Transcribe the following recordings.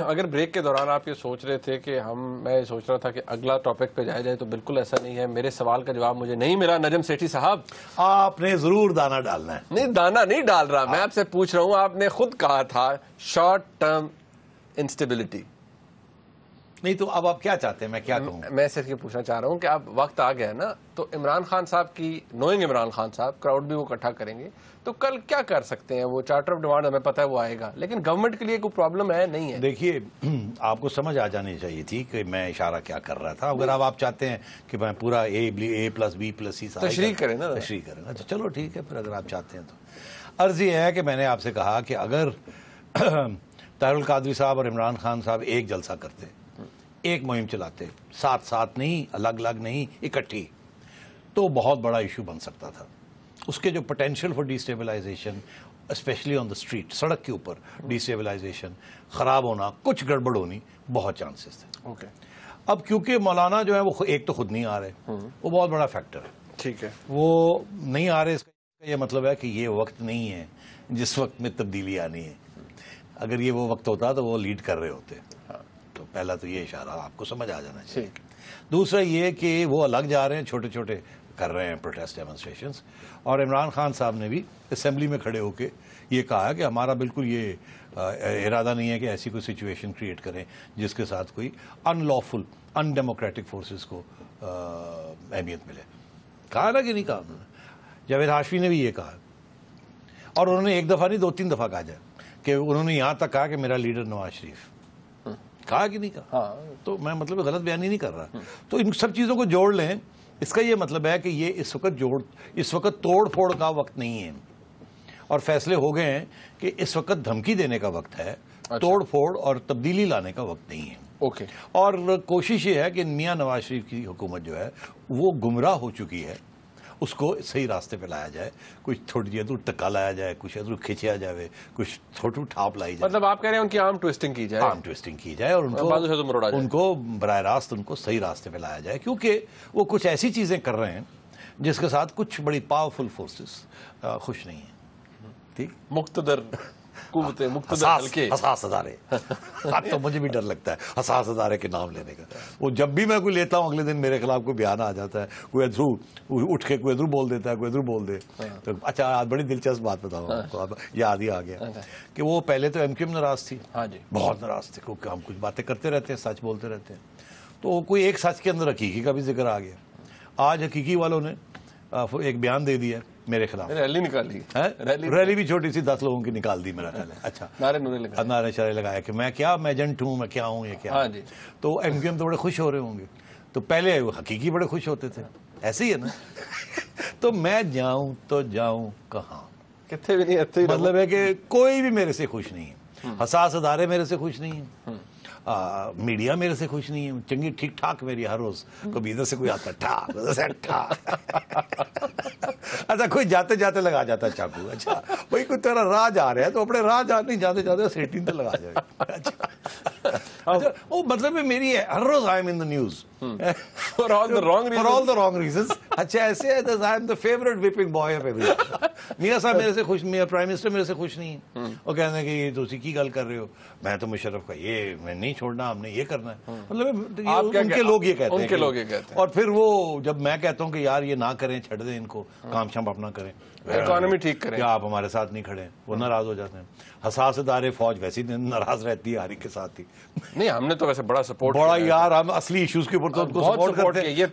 اگر بریک کے دوران آپ یہ سوچ رہے تھے کہ میں سوچ رہا تھا کہ اگلا ٹاپک پہ جائے تو بالکل ایسا نہیں ہے. میرے سوال کا جواب مجھے نہیں ملا. نجم سیٹھی صاحب, آپ نے ضرور دانا ڈالنا ہے. نہیں, دانا نہیں ڈال رہا, میں آپ سے پوچھ رہا ہوں. آپ نے خود کہا تھا شارٹ ٹرم انسٹیبلٹی. نہیں تو اب آپ کیا چاہتے ہیں, میں کیا کہوں؟ میں صرف یہ پوچھنا چاہ رہا ہوں کہ اب وقت آ گیا نا, تو عمران خان صاحب کی نوئنگ عمران خان صاحب کراؤڈ بھی وہ اکٹھا کریں گے, تو کل کیا کر سکتے ہیں؟ وہ چارٹر آف ڈیمانڈ ہمیں پتہ ہے وہ آئے گا, لیکن گورنمنٹ کے لیے کوئی پرابلم ہے نہیں ہے؟ دیکھیے, آپ کو سمجھ آ جانی چاہیے تھی کہ میں اشارہ کیا کر رہا تھا. اگر آپ چاہتے ہیں کہ میں پورا اے پلس بی پلس سی تشریح کریں نا, تشریح کریں نا, چلو ٹھیک ہے. پھر اگر آپ چاہتے ہیں تو عرض یہ ہے کہ میں نے آپ سے کہا کہ اگر طاہر القادری صاحب اور عمران خان صاحب ایک جلسہ کرتے, ایک مہم چلاتے, ساتھ ساتھ نہیں, الگ الگ نہیں, اکٹھی, تو بہت بڑا ایشو بن سکتا تھا. اس کے جو potential for destabilisation, especially on the street, سڑک کے اوپر ڈی اسٹیبلائزیشن, خراب ہونا, کچھ گڑبڑ ہونی, بہت چانسز تھے. اب کیونکہ مولانا جو ہے وہ ایک تو خود نہیں آ رہے, وہ بہت بڑا فیکٹر ہے. ٹھیک ہے, وہ نہیں آ رہے, اس کا یہ مطلب ہے کہ یہ وقت نہیں ہے جس وقت میں تبدیلی آنی ہے. اگر یہ وہ وقت ہوتا تو وہ لیڈ کر رہے ہوتے. تو پہلا تو یہ اشارہ آپ کو سمجھ آ جانا چاہیے. دوسرا یہ کہ وہ الگ جا رہے ہیں, چھوٹے چھوٹے کر رہے ہیں پروٹیسٹ ڈیمونسٹریشنز, اور عمران خان صاحب نے بھی اسمبلی میں کھڑے ہو کے یہ کہا کہ ہمارا بالکل یہ ارادہ نہیں ہے کہ ایسی کوئی سچویشن کریٹ کریں جس کے ساتھ کوئی ان لافل, ان ڈیموکریٹک فورسز کو اہمیت ملے. کہا نا کہ نہیں کہا انہوں نے؟ جاوید ہاشمی نے بھی یہ کہا, اور انہوں نے ایک دفعہ نہیں 2-3 دفعہ کہا جائے کہ انہوں نے یہاں تک کہا کہ میرا لیڈر نواز شریف. کہا کہ نہیں کہا؟ تو میں مطلب غلط بیانی نہیں کر رہا. تو ان سب چیزوں کو جوڑ لیں, اس کا یہ مطلب ہے کہ یہ اس وقت توڑ پھوڑ کا وقت نہیں ہے, اور فیصلے ہو گئے ہیں کہ اس وقت دھمکی دینے کا وقت ہے, توڑ پھوڑ اور تبدیلی لانے کا وقت نہیں ہے. اور کوشش یہ ہے کہ میاں نواز شریف کی حکومت جو ہے وہ گمراہ ہو چکی ہے, اس کو صحیح راستے پہ لایا جائے. کچھ تھوڑی دیر ٹکا لایا جائے, کچھ ادھر کھینچا جائے, کچھ تھوڑی ٹھاپ لائی جائے. مطلب آپ کہہ رہے ہیں ان کی عام ٹویسٹنگ کی جائے, عام ٹویسٹنگ کی جائے, اور ان کو براہ راست ان کو صحیح راستے پہ لایا جائے, کیونکہ وہ کچھ ایسی چیزیں کر رہے ہیں جس کے ساتھ کچھ بڑی پاورفل فورسز خوش نہیں ہیں. ٹھیک, مقتدر قوتیں, مقتدر حلقے, حساس ادارے. اب تو مجھے بھی ڈر لگتا ہے حساس ادارے کے نام لینے کا. وہ جب بھی میں کوئی لیتا ہوں اگلے دن میرے خلاف کوئی بیان آ جاتا ہے, کوئی ادھر اٹھ کے کوئی ادھر بول دیتا ہے, کوئی ادھر بول دے. اچھا, بڑی دلچسپ بات بتاؤں آپ کو, یاد ہی آ گیا کہ وہ پہلے تو MQM ناراض تھی, بہت ناراض تھے, کیونکہ ہم کچھ باتیں کرتے رہتے ہیں, سچ بولتے رہتے ہیں. تو کوئی ایک سچ کے اندر حقیقی کا بھی ذکر آ گیا. آج حقیقی والوں نے ایک بیان دے دیا میرے خلاف, ریلی نکال لی, ریلی بھی چھوٹی سی 10 لوگوں کی نکال دی میرا خیال ہے. اچھا, نعرے شعرے لگایا کہ میں کیا, میں ایجنٹ ہوں, میں کیا ہوں, یہ کیا. تو MQM تو بڑے خوش ہو رہے ہوں گے. تو پہلے حقیقی بڑے خوش ہوتے تھے, ایسے ہی ہے نا. تو میں جاؤں تو جاؤں کہاں, کتنے بھی نہیں, مطلب ہے کہ کوئی بھی میرے سے خوش نہیں ہے. حساس ادارے میرے سے خوش نہیں ہیں, میڈیا میرے سے خوش نہیں ہے. چنگی ٹھیک ٹھاک میری ہر روز, کبھی ادھر سے کوئی آتا ٹھاک, ادھر سے ٹھاک. اچھا, کوئی جاتے جاتے لگا جاتا چاقو. اچھا بھائی, کوئی تیرا راہ جا رہا ہے تو اپنے راہ نہیں جاتے جاتے سیٹین تو لگا جائے. اچھا, وہ مطلب ہے میری ہر روز I am in the news for all the wrong reasons. اچھا, ایسے ہے that I am the favorite whipping boy of everyone. میاں صاحب میرے سے خوش, میاں پرائم منسٹر میرے سے خوش نہیں ہے. وہ کہتے ہیں کہ یہ دوسری کی گل کر رہے ہو, میں تو مشرف کا یہ میں نہیں چھوڑنا, ہم نے یہ کرنا ہے. مطلب ان کے لوگ یہ کہتے ہیں, اور پھر وہ جب میں کہتا ہوں کہ یار یہ نہ کریں, چھڑ دیں ان کو, کام شام اپنا کریں, اکانومی ٹھیک کریں, کیا آپ ہمارے ساتھ نہیں کھڑے, وہ ناراض ہو جاتے ہیں. حساس ادارے, فوج ویسی ناراض رہتی ہے ہر ایک کے ساتھ ہی. نہیں, ہم نے تو ویسے بڑا سپورٹ, بڑا یار, ہم اصلی ایشوز کے اوپر تو ان کو سپورٹ کرتے ہیں,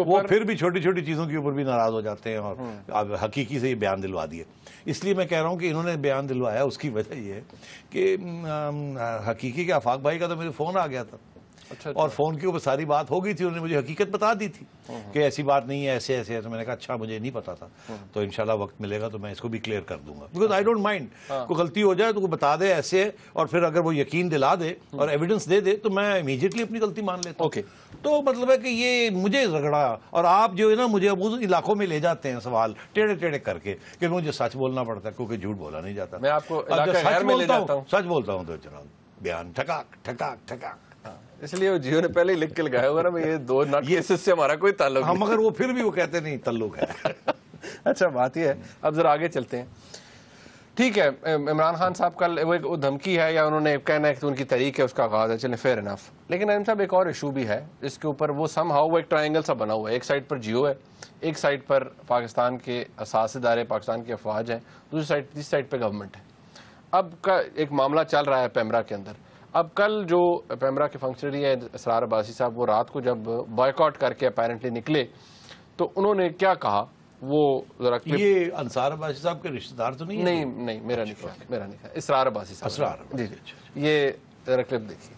وہ پھر بھی چھوٹی چھوٹی چیزوں کے اوپر بھی ناراض ہو جاتے ہیں, اور اب حقیقی سے یہ بیان دلوا دیے. اس لیے میں کہہ رہا ہوں کہ انہوں نے بیان دلوایا, اس کی وجہ یہ ہے کہ حقیقی کے آفاق بھائی کا تو میرے فون آ گیا تھا, اور فون کے اوپر ساری بات ہو گئی تھی, انہوں نے مجھے حقیقت بتا دی تھی کہ ایسی بات نہیں ہے, ایسے ایسے ہے. تو میں نے کہا اچھا, مجھے نہیں پتا تھا, تو انشاءاللہ وقت ملے گا تو میں اس کو بھی کلیئر کر دوں گا, بیکاز آئی ڈونٹ مائنڈ. کوئی غلطی ہو جائے تو کوئی بتا دے ایسے ہے, اور پھر اگر وہ یقین دلا دے اور ایویڈنس دے دے تو میں امیجیٹلی اپنی غلطی مان لیتا ہوں. تو مطلب ہے کہ یہ مجھے رگڑا, اور آپ جو ہے نا مجھے اب اس علاقوں میں لے جاتے ہیں سوال ٹیڑے ٹیڑے کر کے, کہ مجھے سچ بولنا پڑتا ہے کیونکہ جھوٹ بولا نہیں جاتا. میں آپ کو سچ بولتا ہوں تو جناب بیان ٹھکاک ٹھکاک ٹھکاک. اس لیے وہ جیو نے پہلے ہی لکھ کے لگایا ہوگا نا, یہ دو نٹ کیسز سے ہمارا کوئی تعلق نہیں. مگر وہ پھر بھی وہ کہتے نہیں تعلق ہے. اچھا, بات یہ ہے, اب ذرا آگے چلتے ہیں. ٹھیک ہے. عمران خان صاحب کل وہ ایک دھمکی ہے یا انہوں نے کہنا ہے کہ ان کی تحریک ہے اس کا آغاز ہے, چلیں فیئر انف. لیکن نعیم صاحب ایک اور ایشو بھی ہے اس کے اوپر, وہ سم ہاؤ وہ ایک ٹرائنگل سا بنا ہوا ہے. ایک سائڈ پر جیو ہے, ایک سائڈ پر پاکستان کے اساسی ادارے, پاکستان کی افواج ہیں, تیسری سائڈ پہ گورنمنٹ ہے. اب کا ایک معاملہ چل رہا ہے پیمرا کے اندر. اب کل جو پیمرا کے فنکشنری ہے اسرار عباسی صاحب, وہ رات کو جب بائیکاٹ کر کے اپیرنٹلی نکلے تو انہوں نے کیا کہا, وہ ذرا یہ انصار عباسی صاحب کے رشتہ دار تو نہیں؟ نہیں میرا نہیں خیال, اسرار عباسی صاحب. اسرار جی, یہ ذرا کلپ دیکھیے.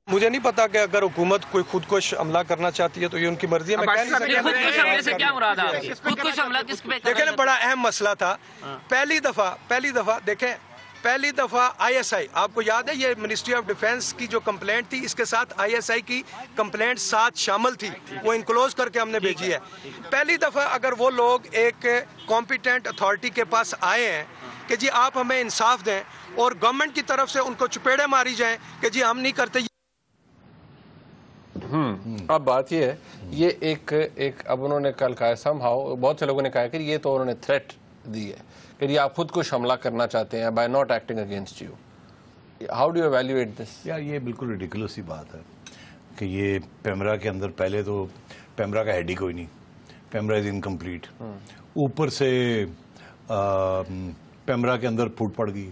مجھے نہیں پتا کہ اگر حکومت کوئی خودکش حملہ کرنا چاہتی ہے تو یہ ان کی مرضی ہے. میں کہہ نہیں سکتا. خودکش حملے سے کیا مراد ہے آپ کی؟ خودکش حملہ کس پہ؟ دیکھیں نا, بڑا اہم مسئلہ تھا. پہلی دفعہ دیکھیں, پہلی دفعہ آئی ایس آئی, آپ کو یاد ہے یہ منسٹری آف ڈیفنس کی جو کمپلینٹ تھی, اس کے ساتھ آئی ایس آئی کی کمپلینٹ ساتھ شامل تھی, وہ انکلوز کر کے ہم نے بھیجی ہے. پہلی دفعہ اگر وہ لوگ ایک کمپیٹنٹ اتھارٹی کے پاس آئے ہیں کہ جی آپ ہمیں انصاف دیں, اور گورنمنٹ کی طرف سے ان کو چپیڑے ماری جائیں کہ جی ہم نہیں کرتے. اب بات یہ ہے, یہ ایک اب انہوں نے کل کہا سم ہاؤ, بہت سے لوگوں نے کہا کہ یہ تو انہوں نے تھریٹ دی ہے کہ یہ آپ خود کچھ حملہ کرنا چاہتے ہیں by not acting against you. How do you evaluate this? یار یہ بالکل ریڈیکولس سی بات ہے کہ یہ پیمرا کے اندر پہلے تو پیمرا کا ہیڈ ہی کوئی نہیں, پیمرا از انکمپلیٹ. اوپر سے پیمرا کے اندر پھوٹ پڑ گئی,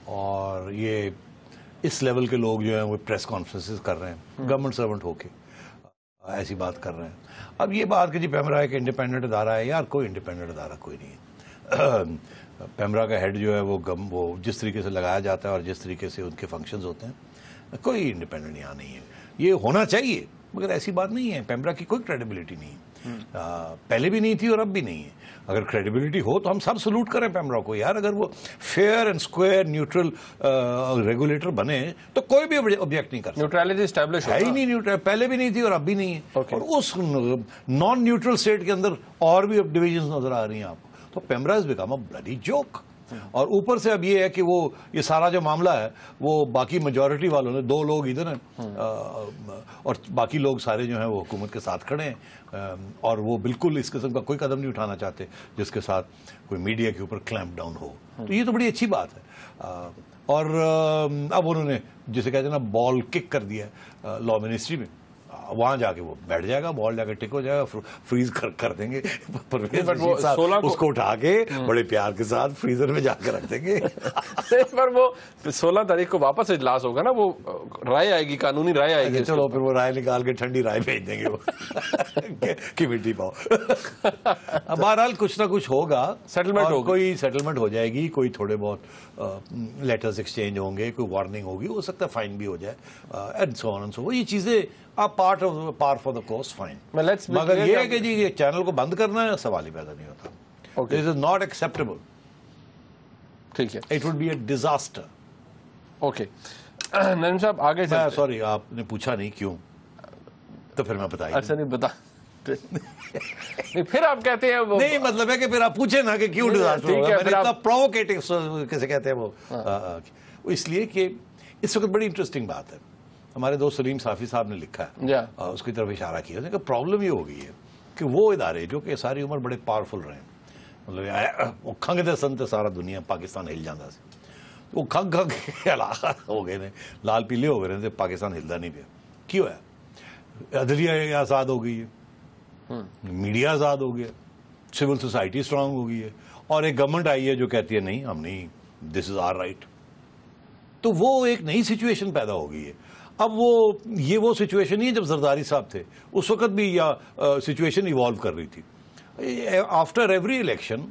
اور یہ اس لیول کے لوگ جو ہیں وہ پریس کانفرنسز کر رہے ہیں گورنمنٹ سرونٹ ہو کے, ایسی بات کر رہے ہیں. اب یہ بات کہ جی پیمرا ایک انڈیپینڈنٹ ادارہ ہے, یار کوئی انڈیپینڈنٹ ادارہ کوئی نہیں ہے. پیمرا کا ہیڈ جو ہے وہ جس طریقے سے لگایا جاتا ہے اور جس طریقے سے ان کے فنکشنز ہوتے ہیں, کوئی انڈیپینڈنٹ یہاں نہیں ہے. یہ ہونا چاہیے مگر ایسی بات نہیں ہے. پیمرا کی کوئی کریڈیبلٹی نہیں ہے, پہلے بھی نہیں تھی اور اب بھی نہیں ہے. اگر کریڈیبلٹی ہو تو ہم سب سلوٹ کریں پیمرا کو. یار اگر وہ fair and square neutral regulator بنے تو کوئی بھی آبجیکٹ نہیں کر سکتا. نیوٹرلٹی اسٹیبلش ہے ہی نہیں نیوٹرل, پہلے بھی نہیں تھی اور اب بھی نہیں ہے. اور اس نان نیوٹرل اسٹیٹ کے اندر اور بھی اب ڈویژنز نظر آ رہی ہیں آپ کو. تو PEMRA is become a bloody joke. اور اوپر سے اب یہ ہے کہ وہ یہ سارا جو معاملہ ہے وہ باقی میجورٹی والوں نے, 2 لوگ ادھر ہیں اور باقی لوگ سارے جو ہیں وہ حکومت کے ساتھ کھڑے ہیں, اور وہ بالکل اس قسم کا کوئی قدم نہیں اٹھانا چاہتے جس کے ساتھ کوئی میڈیا کے اوپر کلیمپ ڈاؤن ہو. تو یہ تو بڑی اچھی بات ہے. اور اب انہوں نے جسے کہتے ہیں نا بال کک کر دیا لا منسٹری میں, وہاں جا کے وہ بیٹھ جائے گا, بال جا کے ٹک ہو جائے گا, فریز کر دیں گے. پرویز رشید صاحب اس کو اٹھا کے بڑے پیار کے ساتھ فریزر میں جا کے رکھ دیں گے. پر وہ 16 تاریخ کو واپس اجلاس ہوگا نا, وہ رائے آئے گی, قانونی رائے آئے گی. چلو پھر وہ رائے نکال کے ٹھنڈی رائے بھیج دیں گے وہ کمیٹی پاؤ. بہرحال کچھ نہ کچھ ہوگا, سیٹلمنٹ ہوگی, کوئی سیٹلمنٹ ہو جائے گی, کوئی تھوڑے بہت لیٹرز ایکسچینج ہوں گے, کوئی وارننگ ہوگی, ہو سکتا ہے فائن بھی ہو جائے, and so on and so. یہ چیزیں part of par for the course, fine. مگر یہ ہے کہ جی یہ چینل کو بند کرنا ہے, سوال ہی پیدا نہیں ہوتا. This is not acceptable. ٹھیک ہے, it would be a disaster. Okay Naeem sahab آگے سے, سوری آپ نے پوچھا نہیں کیوں, تو پھر میں بتائیے. اچھا نہیں بتا نہیں, پھر آپ کہتے ہیں وہ نہیں, مطلب ہے کہ پھر آپ پوچھیں نا کہ کیوں ڈیزاسٹر ہوگا. میں نے اتنا پرووکیٹو کیسے کہتے ہیں وہ, اس لیے کہ اس وقت بڑی انٹرسٹنگ بات ہے. ہمارے دوست سلیم صافی صاحب نے لکھا ہے, اس کی طرف اشارہ کیا کہ پرابلم یہ ہو گئی ہے کہ وہ ادارے جو کہ ساری عمر بڑے پاورفل رہے ہیں, مطلب وہ کھنگتے سن تے سارا دنیا پاکستان ہل جاتا سی, وہ کھنگ کے علاقہ ہو گئے نے, لال پیلے ہو گئے نے, پاکستان ہلدا نہیں پیا. کیوں ہے؟ عدلیہ آزاد ہو گئی ہے, میڈیا آزاد ہو گیا, سول سوسائٹی اسٹرانگ ہو گئی ہے, اور ایک گورنمنٹ آئی ہے جو کہتی ہے نہیں ہم نہیں, دس از آر رائٹ. تو وہ ایک نئی سچویشن پیدا ہو گئی ہے. اب یہ وہ سچویشن نہیں ہے جب زرداری صاحب تھے, اس وقت بھی یا سچویشن ایوالو کر رہی تھی. After every election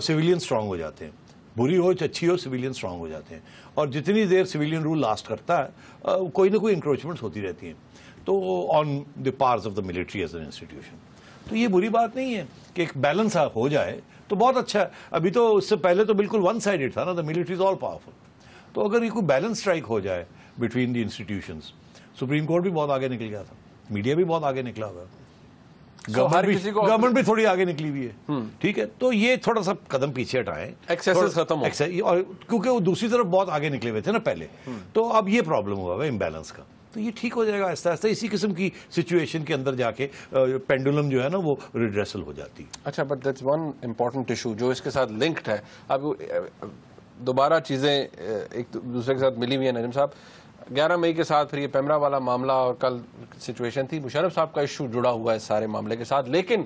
civilian strong ہو جاتے ہیں, بری ہو اچھی ہو, سویلین اسٹرانگ ہو جاتے ہیں, اور جتنی دیر سویلین رول لاسٹ کرتا ہے کوئی نہ کوئی انکروچمنٹس ہوتی رہتی ہیں, تو on the parts of the military as an institution. تو یہ بری بات نہیں ہے کہ ایک بیلنس ہو جائے تو بہت اچھا ہے. ابھی تو اس سے پہلے تو بالکل ون سائڈڈ تھا نا, the military is all powerful. تو اگر یہ کوئی بیلنس اسٹرائک ہو جائے between the institutions, supreme court بھی بہت آگے نکل گیا تھا, میڈیا بھی بہت آگے نکلا ہوا, گورنمنٹ بھی تھوڑی آگے نکلی ہوئی ہے, ٹھیک ہے. تو یہ تھوڑا سا قدم پیچھے ہٹائیں, ختم اور کیونکہ وہ دوسری طرف بہت آگے نکلے ہوئے تھے نا پہلے, تو اب یہ پرابلم ہوا ہے امبیلنس کا. تو یہ ٹھیک ہو جائے گا آہستہ آہستہ. اسی قسم کی سچویشن کے اندر جا کے پینڈولم جو ہے نا وہ ریڈریسل ہو جاتی. اچھا but that's one important issue جو اس کے ساتھ لنکڈ ہے. اب دوبارہ چیزیں ایک دوسرے کے ساتھ ملی ہوئی ہیں. نجم صاحب 11 مئی کے ساتھ پھر یہ پیمرا والا معاملہ اور کل سچویشن تھی. مشرف صاحب کا ایشو جڑا ہوا ہے اس سارے معاملے کے ساتھ. لیکن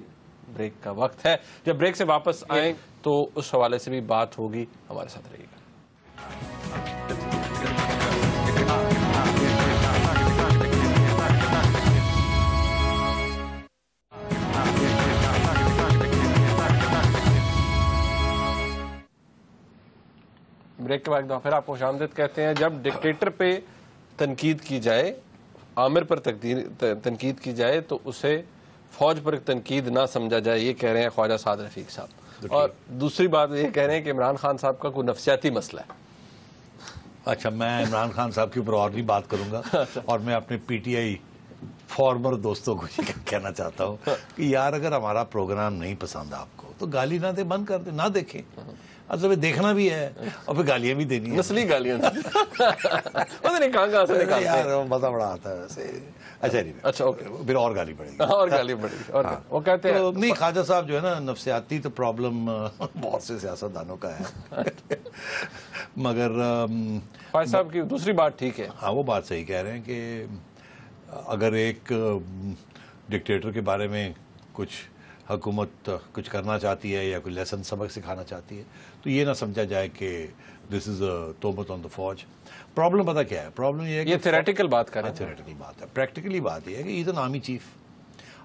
بریک کا وقت ہے. جب بریک سے واپس آئیں تو اس حوالے سے بھی بات ہوگی. ہمارے ساتھ رہیے گا. بریک کے بعد پھر آپ کو خوش آمدید کہتے ہیں. جب ڈکٹیٹر پہ تنقید کی جائے, آمر پر تنقید کی جائے تو اسے فوج پر تنقید نہ سمجھا جائے, یہ کہہ رہے ہیں خواجہ سعد رفیق صاحب. اور دوسری بات یہ کہہ رہے ہیں کہ عمران خان صاحب کا کوئی نفسیاتی مسئلہ ہے. اچھا, میں عمران خان صاحب کے اوپر اور نہیں بات کروں گا, اور میں اپنے پی ٹی آئی فارمر دوستوں کو یہ کہنا چاہتا ہوں کہ یار اگر ہمارا پروگرام نہیں پسند آپ کو تو گالی نہ دے, بند کر دے, نہ دیکھیں. اصل میں دیکھنا بھی ہے اور پھر گالیاں بھی دینی ہیں, نسلی گالیاں. پتہ نہیں کہاں سے نکالتے ہیں. یار مزہ بڑا آتا ہے ویسے. اچھا نہیں, اچھا اوکے, پھر اور گالی پڑے گی. اور گالی پڑے گی. اور وہ کہتے ہیں نہیں, خواجہ صاحب جو ہے نا نفسیاتی تو پرابلم بہت سے سیاستدانوں کا ہے, مگر خواجہ صاحب کی دوسری بات ٹھیک ہے. ہاں, وہ بات صحیح کہہ رہے ہیں کہ اگر ایک ڈکٹیٹر کے بارے میں کچھ حکومت کچھ کرنا چاہتی ہے یا کوئی لیسن سبق سکھانا چاہتی ہے تو یہ نہ سمجھا جائے کہ دس از اے توبت آن دا فوج. پرابلم پتہ کیا ہے؟ پرابلم یہ ہے کہ یہ تھیوریٹیکل بات کر رہے ہیں. تھیوریٹیکل بات ہے. پریکٹیکلی بات یہ ہے کہ he is an army chief.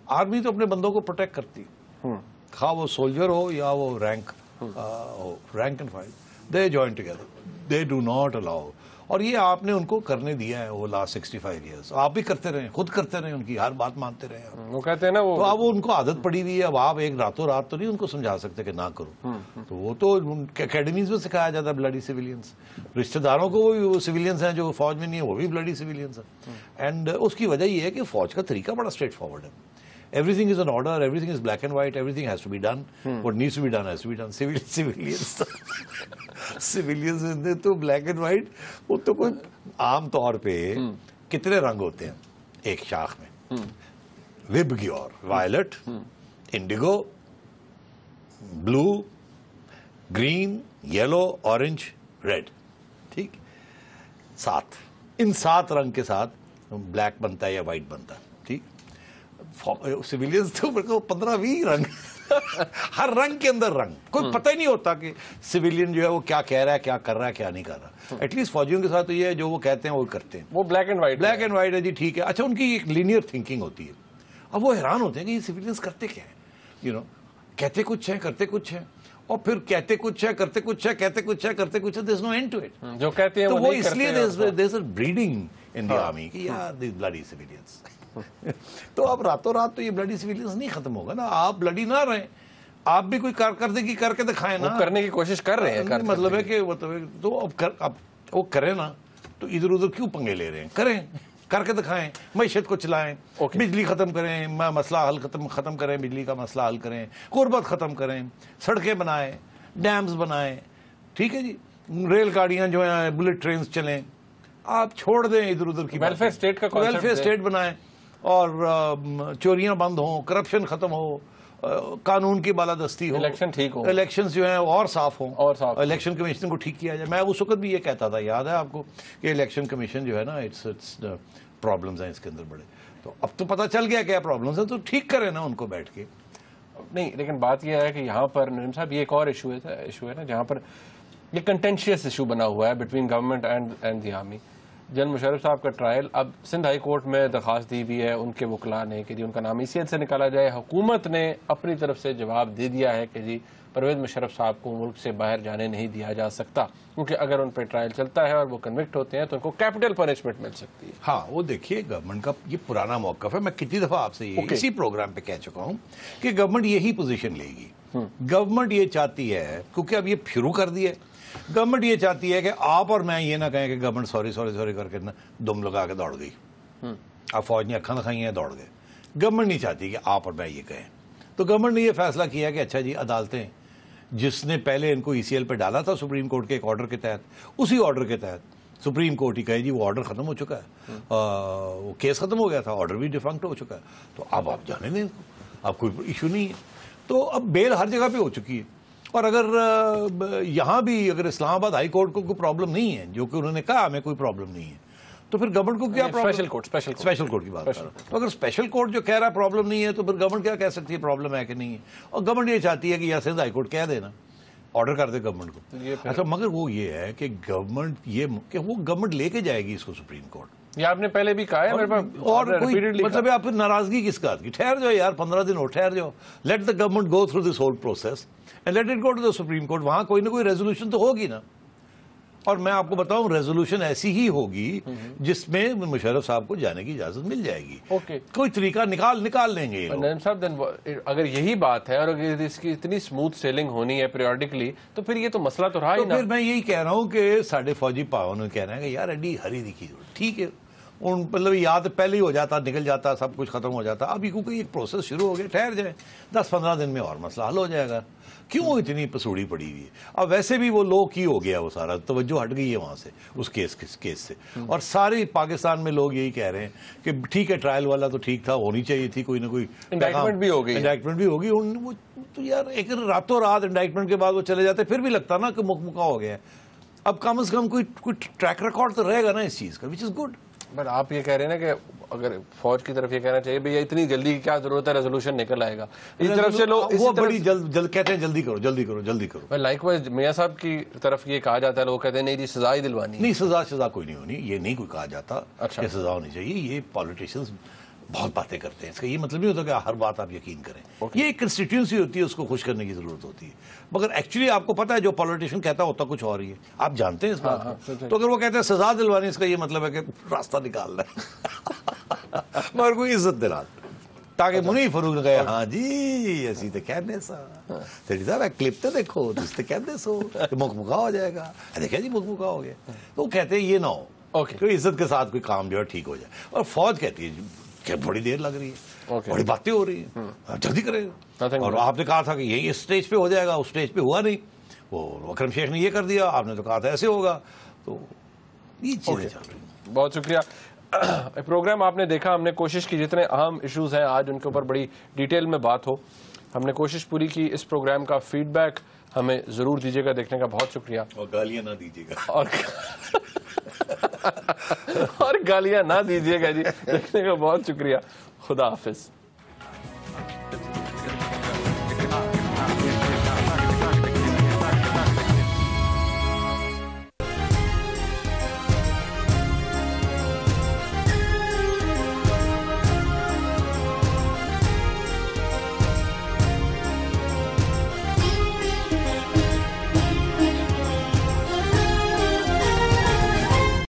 Army تو اپنے بندوں کو پروٹیکٹ کرتی, خواہ وہ سولجر ہو یا وہ rank who, rank and file, they join together, they do not allow. اور یہ آپ نے ان کو کرنے دیا ہے وہ لاسٹ 65 ایئرس. آپ بھی کرتے رہے, خود کرتے رہے, ان کی ہر بات مانتے رہے. وہ کہتے ہیں نا تو اب ان کو عادت پڑی ہوئی ہے. اب آپ ایک راتوں رات تو نہیں ان کو سمجھا سکتے کہ نہ کرو. تو وہ تو اکیڈمیز میں سکھایا جاتا ہے بلڈی سویلینس. رشتہ داروں کو وہ سویلینس ہیں جو فوج میں نہیں ہے, وہ بھی بلڈی سویلینس ہیں. اینڈ اس کی وجہ یہ ہے کہ فوج کا طریقہ بڑا اسٹریٹ فارورڈ ہے. Everything is an order, everything is black and white, everything has to be done. What needs to be done has to be done. Civilians میں تو black and white, وہ تو کوئی عام طور پہ کتنے رنگ ہوتے ہیں ایک شاخ میں؟ وبگیور, وائلٹ, انڈیگو, بلو, گرین, یلو, اورنج, ریڈ. ٹھیک, 7. ان 7 رنگ کے ساتھ بلیک بنتا ہے یا وائٹ بنتا ہے. ٹھیک, سویلینز تو 15-20 رنگ, ہر رنگ کے اندر رنگ. کوئی پتہ ہی نہیں ہوتا کہ سویلین جو ہے وہ کیا کہہ رہا ہے, کیا کر رہا ہے, کیا نہیں کر رہا. ایٹ لیسٹ فوجیوں کے ساتھ تو یہ ہے جو وہ کہتے ہیں وہ کرتے ہیں. وہ black and white, black and white ہے جی, ٹھیک ہے. اچھا, ان کی ایک لینئر تھنکنگ ہوتی ہے. اب وہ حیران ہوتے ہیں کہ یہ سویلینز کرتے کیا ہیں. کہتے کچھ ہیں, کرتے کچھ ہیں, اور پھر کہتے کچھ ہے, کرتے کچھ ہے, کہتے کچھ ہے, کرتے کچھ ہے. دیر از نو اینڈ ٹو اٹ. جو کہتے ہیں وہ اس لیے دیر از اے بریڈنگ ان دی آرمی کہ یار دیز بلڈی سویلینز. تو اب راتوں رات تو یہ بلڈی سویلینس نہیں ختم ہوگا نا. آپ بلڈی نہ رہیں, آپ بھی کوئی کارکردگی کر کے دکھائیں نا. کرنے کی کوشش کر رہے ہیں. مطلب ہے کہ تو اب وہ کریں نا, تو ادھر ادھر کیوں پنگے لے رہے ہیں؟ کریں, کر کے دکھائیں. معیشت کو چلائیں, بجلی ختم کریں, مسئلہ حل ختم کریں, بجلی کا مسئلہ حل کریں, غربت ختم کریں, سڑکیں بنائیں, ڈیمز بنائیں. ٹھیک ہے جی, ریل گاڑیاں جو ہیں, بلٹ ٹرینز چلیں. آپ چھوڑ دیں ادھر ادھر کی. ویلفیئر اسٹیٹ کا ویلفیئر اسٹیٹ بنائیں, اور چوریاں بند ہوں, کرپشن ختم ہو, قانون کی بالادستی ہو, الیکشن ٹھیک ہو, الیکشنز جو ہیں اور صاف ہوں, اور صاف, الیکشن کمیشن کو ٹھیک کیا جائے. میں اس وقت بھی یہ کہتا تھا, یاد ہے آپ کو, کہ الیکشن کمیشن جو ہے نا اٹس پرابلمز ہیں اس کے اندر بڑے. تو اب تو پتہ چل گیا کیا پرابلمز ہیں, تو ٹھیک کریں نا ان کو بیٹھ کے. نہیں, لیکن بات یہ ہے کہ یہاں پر نجم صاحب یہ ایک اور ایشو ہے نا, جہاں پر یہ کنٹینشیس ایشو بنا ہوا ہے between government and the army. General Musharraf صاحب کا ٹرائل اب سندھ ہائی کورٹ میں درخواست دی ہوئی ہے ان کے وکلاء نے کہ جی ان کا نام ECL سے نکالا جائے. حکومت نے اپنی طرف سے جواب دے دیا ہے کہ جی پرویز مشرف صاحب کو ملک سے باہر جانے نہیں دیا جا سکتا, کیونکہ اگر ان پہ ٹرائل چلتا ہے اور وہ کنوکٹ ہوتے ہیں تو ان کو کیپٹل پنشمنٹ مل سکتی ہے. ہاں, وہ دیکھیے گورنمنٹ کا یہ پرانا موقف ہے. میں کتنی دفعہ آپ سے اسی پروگرام پہ کہہ چکا ہوں کہ گورنمنٹ یہی پوزیشن لے گی. گورنمنٹ یہ چاہتی ہے, کیونکہ اب یہ شروع کر دی ہے, گورنمنٹ یہ چاہتی ہے کہ آپ اور میں یہ نہ کہیں کہ گورنمنٹ سوری کر کے دم لگا کے دوڑ گئی, اب فوج نے اکھاں دکھائی ہیں دوڑ گئے. گورنمنٹ نہیں چاہتی کہ آپ اور میں یہ کہیں. تو گورنمنٹ نے یہ فیصلہ کیا کہ اچھا جی, عدالتیں جس نے پہلے ان کو ECL پہ ڈالا تھا سپریم کورٹ کے ایک آرڈر کے تحت, اسی آرڈر کے تحت سپریم کورٹ ہی کہے جی وہ آرڈر ختم ہو چکا ہے, وہ کیس ختم ہو گیا تھا, آرڈر بھی ڈیفنکٹ ہو چکا ہے, تو اب آپ جانے دیں, اب کوئی ایشو نہیں ہے. تو اب بیل ہر جگہ پہ ہو چکی ہے. اور اگر یہاں بھی اگر اسلام آباد ہائی کورٹ کو کوئی پرابلم نہیں ہے, جو کہ انہوں نے کہا ہمیں کوئی پرابلم نہیں ہے, تو پھر گورنمنٹ کو کیا اسپیشل کورٹ کی بات کر رہا ہوں. تو اگر اسپیشل کورٹ جو کہہ رہا پرابلم نہیں ہے, تو پھر گورنمنٹ کیا کہہ سکتی ہے پرابلم ہے کہ نہیں ہے. اور گورنمنٹ یہ چاہتی ہے کہ یا سندھ ہائی کورٹ کہہ دینا, آرڈر کر دے گورنمنٹ کو. اچھا مگر وہ یہ ہے کہ گورنمنٹ وہ گورنمنٹ لے کے جائے گی اس کو سپریم کورٹ. یہ آپ نے پہلے بھی کہا ہے میرے پاس, اور کوئی مطلب ہے آپ پھر ناراضگی کس بات کی؟ ٹھہر جاؤ یار, 15 دن اور ٹھہر جاؤ. Let the government go through this whole process and let it go to the Supreme Court. وہاں کوئی نہ کوئی ریزولوشن تو ہوگی نا. اور میں آپ کو بتاؤں ریزولوشن ایسی ہی ہوگی جس میں مشرف صاحب کو جانے کی اجازت مل جائے گی. کوئی طریقہ نکال لیں گے. صاحب اگر یہی بات ہے اور اگر اس کی اتنی اسموتھ سیلنگ ہونی ہے پیریوڈکلی, تو پھر یہ تو مسئلہ تو رہا ہی نا. پھر میں یہی کہہ رہا ہوں کہ ساڈے فوجی پاون کہہ رہے ہیں کہ یار ایڈی ہری دکھی ٹھیک ہے, مطلب یاد پہلے ہی ہو جاتا, نکل جاتا, سب کچھ ختم ہو جاتا. ابھی کیونکہ ایک پروسیس شروع ہو گیا, ٹھہر جائے 10-15 دن میں اور مسئلہ حل ہو جائے گا. کیوں اتنی پسوڑی پڑی ہوئی ہے؟ اب ویسے بھی وہ لو کی ہو گیا, وہ سارا توجہ ہٹ گئی ہے وہاں سے, اس کیس سے. اور سارے پاکستان میں لوگ یہی کہہ رہے ہیں کہ ٹھیک ہے ٹرائل والا تو ٹھیک تھا, ہونی چاہیے تھی کوئی نہ کوئی انڈائٹمنٹ بھی ہوگی. تو یار ایک راتوں رات انڈائٹمنٹ کے بعد وہ چلے جاتے, پھر بھی لگتا نا کہ مکمکا ہو گیا ہے. اب کم از کم کوئی ٹریک ریکارڈ تو رہے گا نا اس چیز کا, وچ از گڈ. بٹ آپ یہ کہہ رہے ہیں نا کہ اگر فوج کی طرف یہ کہنا چاہیے بھئی اتنی جلدی کی کیا ضرورت ہے, ریزولوشن نکل آئے گا. اس طرف سے لوگ وہ بڑی جلد کہتے ہیں جلدی کرو. لائک وائز میاں صاحب کی طرف یہ کہا جاتا ہے, لوگ کہتے ہیں نہیں جی سزا ہی دلوانی. نہیں, سزا کوئی نہیں ہونی, یہ نہیں کوئی کہا جاتا کہ سزا ہونی چاہیے. یہ پالیٹیشنز بہت باتیں کرتے ہیں, اس کا یہ مطلب نہیں ہوتا کہ ہر بات آپ یقین کریں. یہ ایک کنسٹیٹیوئنسی ہوتی ہے, اس کو خوش کرنے کی ضرورت ہوتی ہے. مگر ایکچولی آپ کو پتا ہے جو پالیٹیشین کہتا ہوتا کچھ اور ہی ہے, آپ جانتے ہیں اس بات کو. تو اگر وہ کہتے ہیں سزا دلوانی, اس کا یہ مطلب ہے کہ راستہ نکالنا ہے مگر کوئی عزت دلا, تاکہ منیف فروغ نے کہا ہاں جی اسی تے کہنے سا تیری صاحب کلپ تے دیکھو جس تے کہنے سو مکمکا ہو جائے گا. دیکھا جی مکمکا ہو گیا. تو وہ کہتے ہیں یہ نہ ہو, کوئی عزت کے ساتھ کوئی کام جو ہے ٹھیک ہو جائے. اور فوج کہتی ہے کہ بڑی دیر لگ رہی ہے, بڑی باتیں ہو رہی ہیں, جلدی کرے. اور آپ نے کہا تھا کہ یہی اسٹیج پہ ہو جائے گا, اس اسٹیج پہ ہوا نہیں. وہ اکرم شیخ نے یہ کر دیا, آپ نے تو کہا تھا ایسے ہوگا. تو یہ چیزیں چل رہی ہیں. بہت شکریہ. پروگرام آپ نے دیکھا, ہم نے کوشش کی جتنے اہم ایشوز ہیں آج ان کے اوپر بڑی ڈیٹیل میں بات ہو, ہم نے کوشش پوری کی. اس پروگرام کا فیڈ بیک ہمیں ضرور دیجیے گا, دیکھنے کا بہت شکریہ. اور گالیاں نہ دیجیے گا, اور گالیاں نہ دیجیے گا جی. دیکھنے کا بہت شکریہ. خدا حافظ.